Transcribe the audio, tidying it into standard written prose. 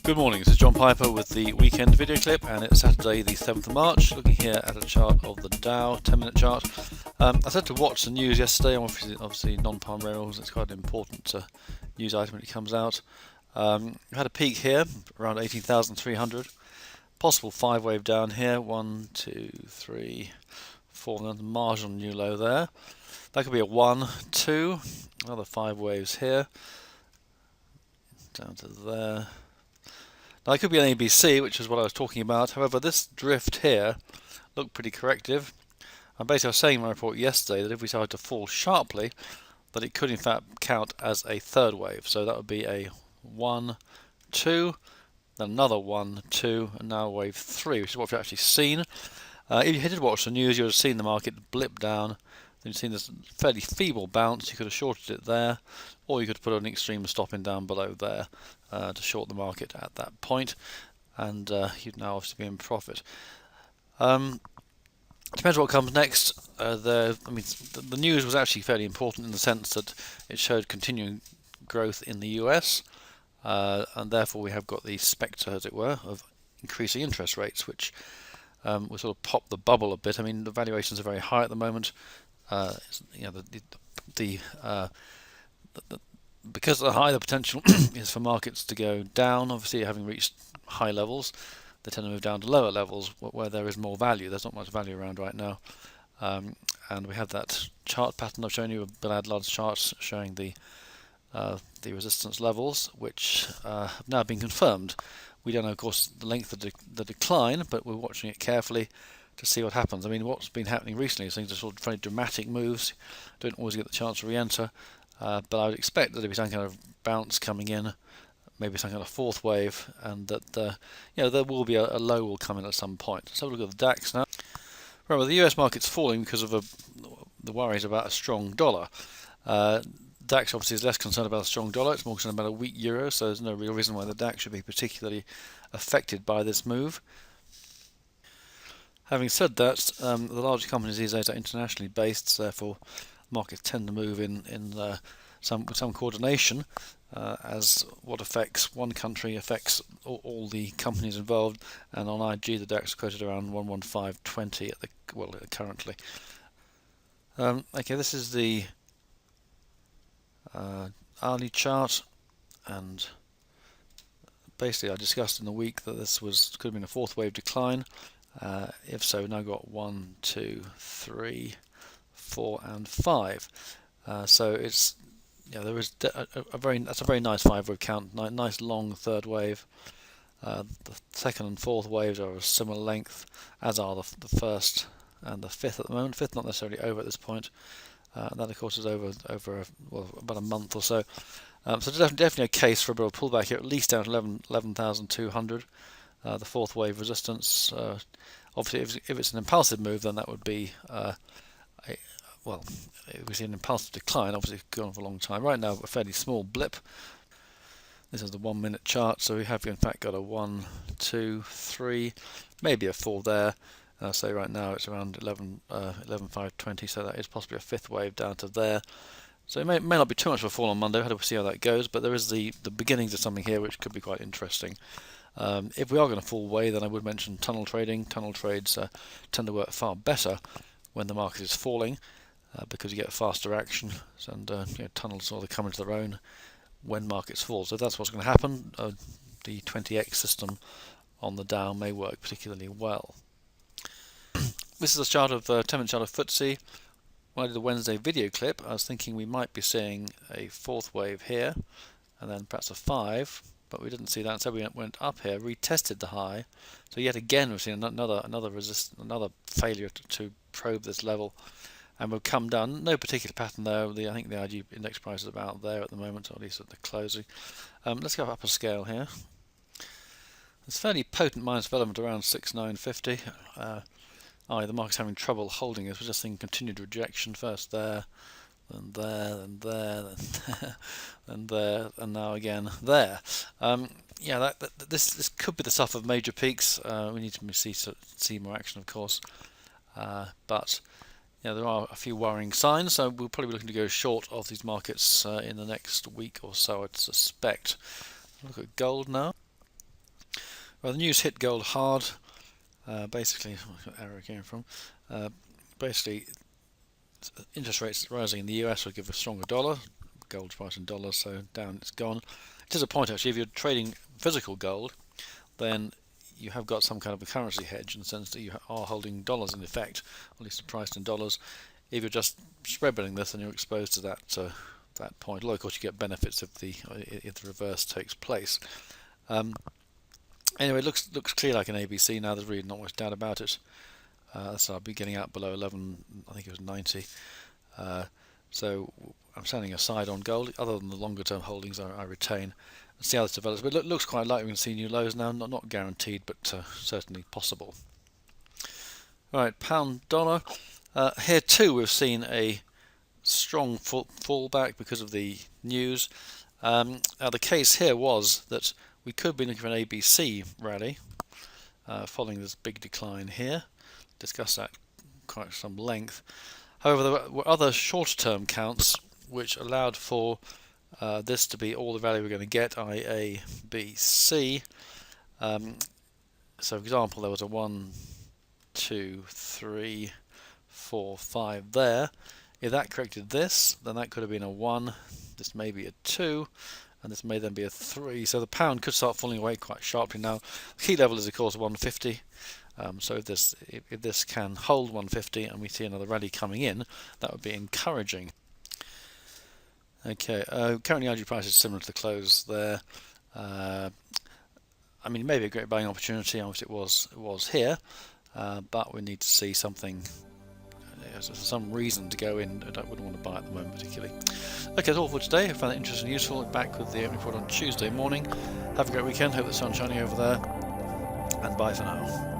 Good morning, this is John Piper with the weekend video clip, and it's Saturday the 7th of March. Looking here at a chart of the Dow, 10-minute chart. I said to watch the news yesterday. Obviously non-farm rails, it's quite an important news item when it comes out. We had a peak here around 18,300. Possible 5-wave down here, 1, 2, 3, 4, and then the marginal new low there. That could be a 1, 2, another 5 waves here, down to there. Now it could be an ABC, which is what I was talking about. However, this drift here looked pretty corrective. And basically I was saying in my report yesterday that if we started to fall sharply, that it could in fact count as a third wave. So that would be a 1, 2, then another 1, 2, and now wave 3, which is what we've actually seen. If you did watch the news, you would have seen the market blip down. Then you've seen this fairly feeble bounce. You could have shorted it there, or you could put an extreme stopping down below there to short the market at that point, and you'd now obviously be in profit. Depends what comes next. The news was actually fairly important in the sense that it showed continuing growth in the US, and therefore we have got the spectre, as it were, of increasing interest rates, which will sort of pop the bubble a bit. I mean, the valuations are very high at the moment. Because of the high, the potential is for markets to go down. Obviously, having reached high levels, they tend to move down to lower levels where there is more value. There's not much value around right now, and we have that chart pattern I've shown you, a Billard's chart showing the resistance levels, which have now been confirmed. We don't know, of course, the length of the decline, but we're watching it carefully to see what happens. I mean, what's been happening recently is things are sort of very dramatic moves. Don't always get the chance to re-enter, but I would expect that there'll be some kind of bounce coming in, maybe some kind of fourth wave, and that there will be a low will come in at some point. Let's have a look at the DAX now. Remember, the US market's falling because of the worries about a strong dollar. DAX obviously is less concerned about a strong dollar, it's more concerned about a weak euro, so there's no real reason why the DAX should be particularly affected by this move. Having said that, the larger companies these days are internationally based, therefore markets tend to move in some coordination, as what affects one country affects all the companies involved. And on IG, the DAX is quoted around 115.20 currently. Okay, this is the hourly chart, and basically I discussed in the week that this could have been a fourth wave decline. If so, we've now got 1, 2, 3, 4, and 5. So it's there is that's a very nice 5-wave count, nice long third wave. The second and fourth waves are of a similar length, as are the first and the fifth at the moment. Fifth not necessarily over at this point. That of course is over about a month or so. So definitely a case for a bit of a pullback here, at least down to 11,200. The fourth wave resistance. Obviously, if it's an impulsive move, then that would be if we see an impulsive decline, obviously it's gone for a long time. Right now, a fairly small blip. This is the 1-minute chart, so we have in fact got a 1, 2, 3, maybe a 4 there. So right now it's around 11,520, so that is possibly a fifth wave down to there. So it may not be too much of a fall on Monday. We'll have to see how that goes, but there is the beginnings of something here which could be quite interesting. If we are going to fall away, then I would mention tunnel trading. Tunnel trades tend to work far better when the market is falling, because you get faster action, and tunnels sort of come into their own when markets fall. So if that's what's going to happen, the 20x system on the Dow may work particularly well. This is a chart of 10-minute chart of FTSE. When I did the Wednesday video clip, I was thinking we might be seeing a fourth wave here, and then perhaps a 5. But we didn't see that, so we went up here, retested the high. So yet again we've seen another failure to probe this level, and we've come down. No particular pattern there. I think the IG index price is about there at the moment, or at least at the closing. Let's go up a scale here. It's fairly potent minus development around 6,950. The market's having trouble holding this. We're just seeing continued rejection, first there, then there, then there, then there, and now again there. This could be the stuff of major peaks. We need to see more action, of course, but there are a few worrying signs. So we'll probably be looking to go short of these markets in the next week or so, I'd suspect. Look at gold now. Well, the news hit gold hard. Basically, where arrow came from. Basically, interest rates rising in the US will give a stronger dollar. Gold's price in dollars, so down it's gone. It is a point actually. If you're trading physical gold, then you have got some kind of a currency hedge in the sense that you are holding dollars in effect, at least priced in dollars. If you're just spread betting this, then you're exposed to that point. Although of course you get benefits if the reverse takes place. Anyway, it looks clear like an ABC now. There's really not much doubt about it. So I'll be getting out below 11. I think it was 90. So I'm standing aside on gold. Other than the longer term holdings, I retain. See how this develops. But it looks quite likely we're going to see new lows now. Not guaranteed, but certainly possible. Right, pound dollar. Here too, we've seen a strong fallback because of the news. Now the case here was that we could be looking for an ABC rally following this big decline here. Discuss that quite some length. However, there were other shorter-term counts which allowed for this to be all the value we're going to get, i.e. A, B, C. So, for example, there was a 1, 2, 3, 4, 5 there. If that corrected this, then that could have been a 1. This may be a 2, and this may then be a 3. So the pound could start falling away quite sharply now. The key level is, of course, 150. So if this can hold 150 and we see another rally coming in, that would be encouraging. Okay, currently IG price is similar to the close there. I mean, maybe a great buying opportunity, which it was here, but we need to see something, some reason to go in. I wouldn't want to buy at the moment particularly. Okay, that's all for today. I found it interesting and useful. Back with the opening report on Tuesday morning. Have a great weekend. Hope the sun's shining over there, and bye for now.